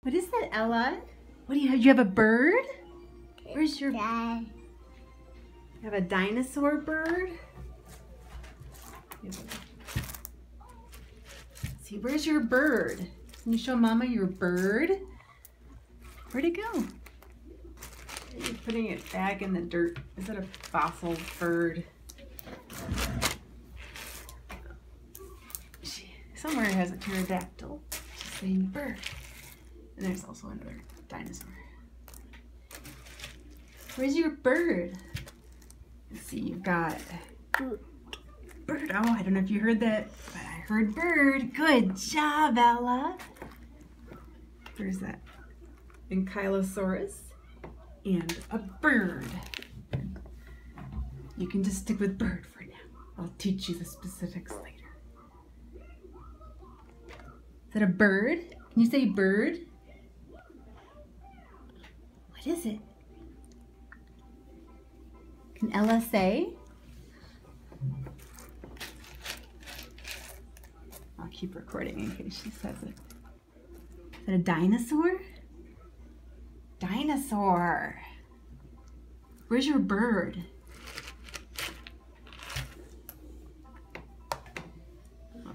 What is that, Ella? What do you have? You have a bird? Where's your... Dad. You have a dinosaur bird? Let's see, where's your bird? Can you show Mama your bird? Where'd it go? You're putting it back in the dirt. Is it a fossil bird? Somewhere it has a pterodactyl. Just saying bird. And there's also another dinosaur. Where's your bird? Let's see, you've got bird. Oh, I don't know if you heard that, but I heard bird. Good job, Ella. There's that ankylosaurus and a bird. You can just stick with bird for now. I'll teach you the specifics later. Is that a bird? Can you say bird? What is it? Can Ella say? I'll keep recording in case she says it. Is that a dinosaur? Dinosaur. Where's your bird? Oh,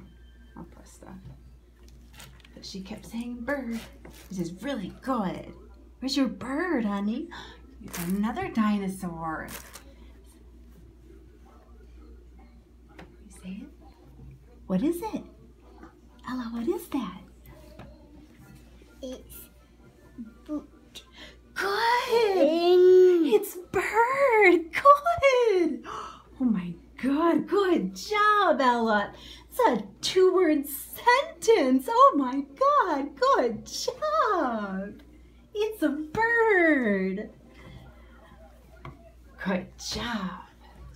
I'll press stuff. But she kept saying bird, which is really good. Where's your bird, honey? You got another dinosaur. You say it? What is it? Ella, what is that? It's boot. Good! It's bird! Good! Oh my God, good job, Ella. It's a 2-word sentence. Oh my God, good job. It's a bird. Good job.